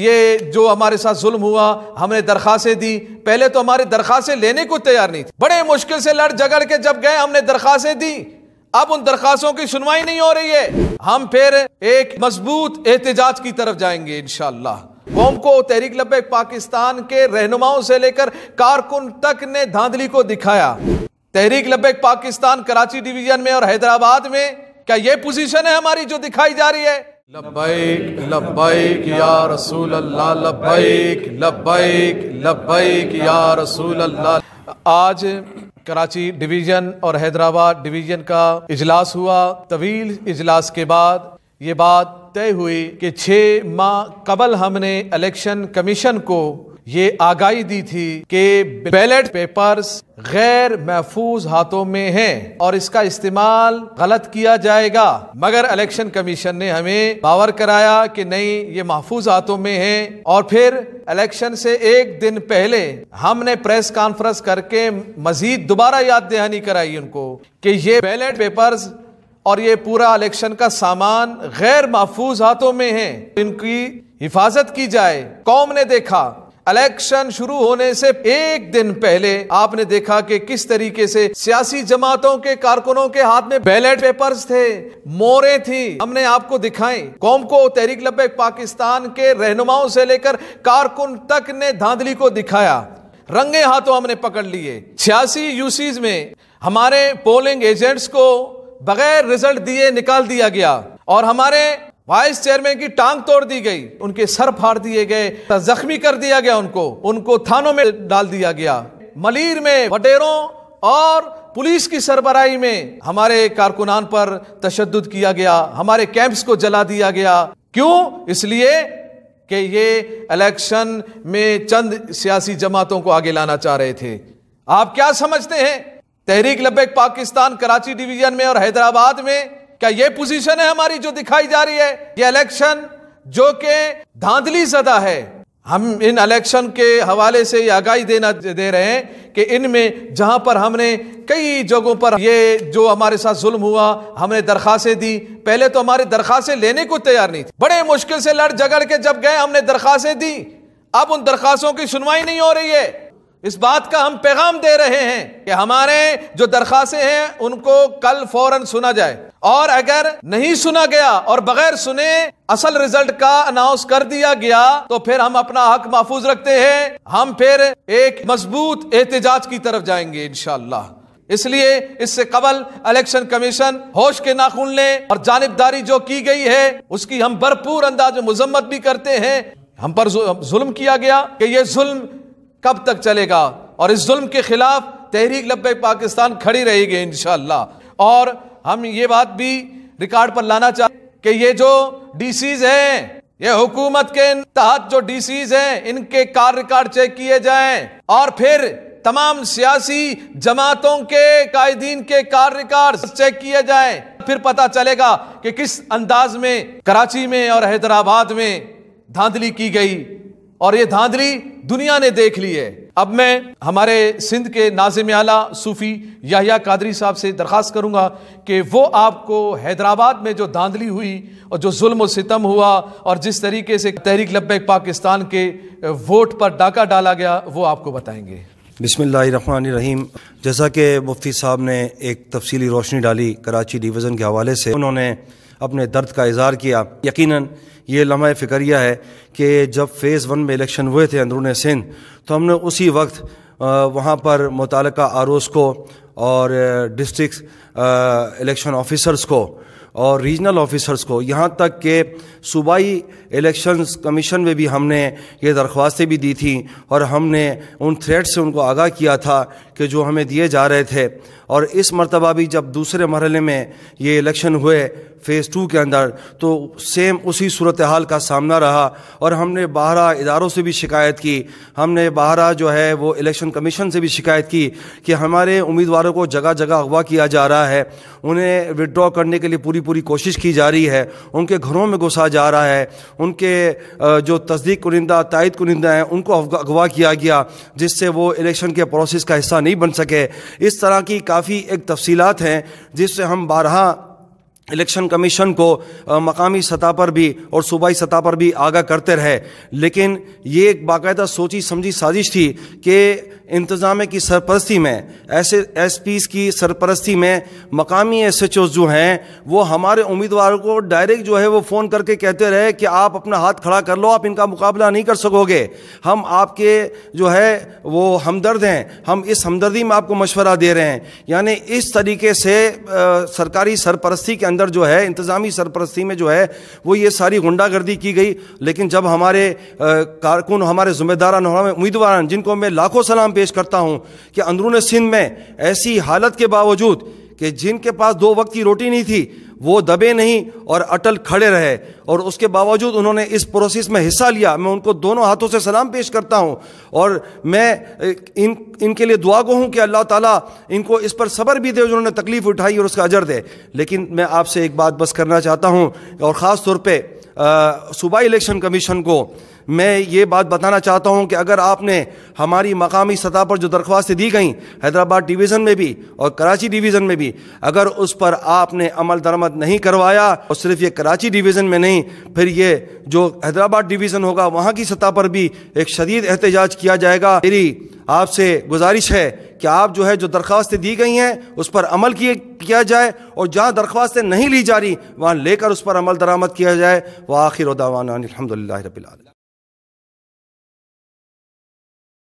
یہ جو ہمارے ساتھ ظلم ہوا، ہم نے درخواستیں دی، پہلے تو ہماری درخواستیں لینے کو تیار نہیں تھی، بڑے مشکل سے لڑ جھگڑ کے جب گئے ہم نے درخواستیں دی، اب ان درخواستوں کی سنوائی نہیں ہو رہی ہے۔ ہم پھر ایک مضبوط احتجاج کی طرف جائیں گے انشاءاللہ۔ قوم کو تحریک لبیک پاکستان کے رہنماؤں سے لے کر کارکن تک نے دھاندلی کو دکھایا۔ تحریک لبیک پاکستان کراچی ڈویژن میں اور حیدرآباد میں کیا یہ پوزیشن ہے ہماری جو دکھائی جا رہی ہے؟ لبیک لبیک یا رسول اللہ، لبیک لبیک لبیک یا رسول اللہ۔ آج کراچی ڈویژن اور حیدرآباد ڈویژن کا اجلاس ہوا۔ طویل اجلاس کے بعد یہ بات طے ہوئی کہ 6 ماہ قبل ہم نے الیکشن کمیشن کو یہ آگاہی دی تھی کہ بیلٹ پیپرز غیر محفوظ ہاتھوں میں ہیں اور اس کا استعمال غلط کیا جائے گا، مگر الیکشن کمیشن نے ہمیں باور کرایا کہ نہیں، یہ محفوظ ہاتھوں میں ہیں۔ اور پھر الیکشن سے ایک دن پہلے ہم نے پریس کانفرنس کر کے مزید دوبارہ یاد دہانی کرائی ان کو کہ یہ بیلٹ پیپرز اور یہ پورا الیکشن کا سامان غیر محفوظ ہاتھوں میں ہیں، ان کی حفاظت کی جائے۔ قوم نے دیکھا الیکشن شروع ہونے سے ایک دن پہلے آپ نے دیکھا کہ کس طریقے سے سیاسی جماعتوں کے کارکنوں کے ہاتھ میں بیلٹ پیپرز تھے، موریں تھی، ہم نے آپ کو دکھائیں۔ قوم کو تحریک لبیک پاکستان کے رہنماؤں سے لے کر کارکن تک نے دھاندلی کو دکھایا، رنگے ہاتھوں ہم نے پکڑ لیے۔ 86 یوسیز میں ہمارے پولنگ ایجنٹس کو بغیر رزلٹ دیے نکال دیا گیا اور ہمارے وائس چیئرمین کی ٹانگ توڑ دی گئی، ان کے سر پھاڑ دیے گئے، زخمی کر دیا گیا، ان کو تھانوں میں ڈال دیا گیا۔ ملیر میں وڈیروں اور پولیس کی سربراہی میں ہمارے کارکنان پر تشدد کیا گیا، ہمارے کیمپس کو جلا دیا گیا۔ کیوں؟ اس لیے کہ یہ الیکشن میں چند سیاسی جماعتوں کو آگے لانا چاہ رہے تھے۔ آپ کیا سمجھتے ہیں تحریک لبیک پاکستان کراچی ڈویژن میں اور حیدرآباد میں کیا یہ پوزیشن ہے ہماری جو دکھائی جا رہی ہے؟ یہ الیکشن جو کہ دھاندلی زدہ ہے، ہم ان الیکشن کے حوالے سے یہ آگاہی دے رہے ہیں کہ ان میں جہاں پر ہم نے کئی جگہوں پر یہ جو ہمارے ساتھ ظلم ہوا، ہم نے درخواستیں دی، پہلے تو ہماری درخواستیں لینے کو تیار نہیں تھی، بڑے مشکل سے لڑ جھگڑ کے جب گئے ہم نے درخواستیں دی، اب ان درخواستوں کی سنوائی نہیں ہو رہی ہے۔ اس بات کا ہم پیغام دے رہے ہیں کہ ہمارے جو درخواستیں ہیں ان کو کل فوراً سنا جائے، اور اگر نہیں سنا گیا اور بغیر سنے اصل رزلٹ کا اناؤنس کر دیا گیا تو پھر ہم اپنا حق محفوظ رکھتے ہیں، ہم پھر ایک مضبوط احتجاج کی طرف جائیں گے انشاءاللہ۔ اس لیے اس سے قبل الیکشن کمیشن ہوش کے ناخن لیں، اور جانبداری جو کی گئی ہے اس کی ہم بھرپور انداز میں مذمت بھی کرتے ہیں۔ ہم پر ظلم کیا گیا کہ یہ ظلم کب تک چلے گا، اور اس ظلم کے خلاف تحریک لبیک پاکستان کھڑی رہے گی انشاءاللہ۔ اور ہم یہ بات بھی ریکارڈ پر لانا چاہتے ہیں کہ یہ جو ڈی سیز ہیں، یہ حکومت کے تحت جو ڈی سیز ہیں، ان کے کار ریکارڈ چیک کیے جائیں، اور پھر تمام سیاسی جماعتوں کے قائدین کے کار ریکارڈ چیک کیے جائیں، پھر پتہ چلے گا کہ کس انداز میں کراچی میں اور حیدرآباد میں دھاندلی کی گئی، اور یہ دھاندلی دنیا نے دیکھ لی ہے۔ اب میں ہمارے سندھ کے ناظم اعلیٰ صوفی یحییٰ قادری صاحب سے درخواست کروں گا کہ وہ آپ کو حیدرآباد میں جو دھاندلی ہوئی اور جو ظلم و ستم ہوا اور جس طریقے سے تحریک لبیک پاکستان کے ووٹ پر ڈاکہ ڈالا گیا وہ آپ کو بتائیں گے۔ بسم اللہ الرحمن الرحیم۔ جیسا کہ مفتی صاحب نے ایک تفصیلی روشنی ڈالی کراچی ڈویژن کے حوالے سے، انہوں نے اپنے درد کا اظہار کیا۔ یقیناً یہ لمحہ فکریہ ہے کہ جب فیز 1 میں الیکشن ہوئے تھے اندرون سندھ، تو ہم نے اسی وقت وہاں پر متعلقہ آروز کو اور ڈسٹرکٹ الیکشن آفیسرز کو اور ریجنل آفیسرز کو، یہاں تک کہ صوبائی الیکشنز کمیشن میں بھی ہم نے یہ درخواستیں بھی دی تھیں، اور ہم نے ان تھریٹ سے ان کو آگاہ کیا تھا کہ جو ہمیں دیے جا رہے تھے۔ اور اس مرتبہ بھی جب دوسرے مرحلے میں یہ الیکشن ہوئے فیز 2 کے اندر، تو سیم اسی صورتحال کا سامنا رہا، اور ہم نے باہرہ اداروں سے بھی شکایت کی، ہم نے باہرہ جو ہے وہ الیکشن کمیشن سے بھی شکایت کی کہ ہمارے امیدواروں کو جگہ جگہ اغوا کیا جا رہا ہے، انہیں وڈرا کرنے کے لیے پوری کوشش کی جا رہی ہے، ان کے گھروں میں گھسا جا رہا ہے، ان کے جو تصدیق کنندہ تائید کنندہ ہیں ان کو اغوا کیا گیا، جس سے وہ الیکشن کے پروسیس کا حصہ نہیں بن سکے۔ اس طرح کی کافی ایک تفصیلات ہیں جس سے ہم بارہا الیکشن کمیشن کو مقامی سطح پر بھی اور صوبائی سطح پر بھی آگاہ کرتے رہے، لیکن یہ ایک باقاعدہ سوچی سمجھی سازش تھی کہ انتظامیہ کی سرپرستی میں، ایس پیز کی سرپرستی میں مقامی ایس ایچ اوز جو ہیں وہ ہمارے امیدواروں کو ڈائریکٹ جو ہے وہ فون کر کے کہتے رہے کہ آپ اپنا ہاتھ کھڑا کر لو، آپ ان کا مقابلہ نہیں کر سکو گے، ہم آپ کے جو ہے وہ ہمدرد ہیں، ہم اس ہمدردی میں آپ کو مشورہ دے رہے ہیں۔ یعنی اس طریقے سے سرکاری سرپرستی کے اندر جو ہے، انتظامی سرپرستی میں جو ہے وہ یہ ساری غنڈہ گردی کی گئی۔ لیکن جب ہمارے کارکن، ہمارے ذمہ داران، ہمارے امیدواران، جن کو میں لاکھوں سلام پیش کرتا ہوں کہ اندرون سندھ میں ایسی حالت کے باوجود کہ جن کے پاس 2 وقت کی روٹی نہیں تھی وہ دبے نہیں اور اٹل کھڑے رہے، اور اس کے باوجود انہوں نے اس پروسیس میں حصہ لیا، میں ان کو دونوں ہاتھوں سے سلام پیش کرتا ہوں، اور میں ان کے لیے دعا گو ہوں کہ اللہ تعالیٰ ان کو اس پر صبر بھی دے جنہوں نے تکلیف اٹھائی اور اس کا اجر دے۔ لیکن میں آپ سے ایک بات بس کرنا چاہتا ہوں، اور خاص طور پہ صوبائی الیکشن کمیشن کو میں یہ بات بتانا چاہتا ہوں کہ اگر آپ نے ہماری مقامی سطح پر جو درخواستیں دی گئیں حیدرآباد ڈویژن میں بھی اور کراچی ڈویژن میں بھی، اگر اس پر آپ نے عمل درآمد نہیں کروایا، اور صرف یہ کراچی ڈویژن میں نہیں، پھر یہ جو حیدرآباد ڈویژن ہوگا وہاں کی سطح پر بھی ایک شدید احتجاج کیا جائے گا۔ میری آپ سے گزارش ہے کہ آپ جو ہے جو درخواستیں دی گئی ہیں اس پر عمل کیا جائے، اور جہاں درخواستیں نہیں لی جا رہی وہاں لے کر اس پر عمل درآمد کیا جائے۔ وآخر دعوانا الحمدللہ رب العالمین۔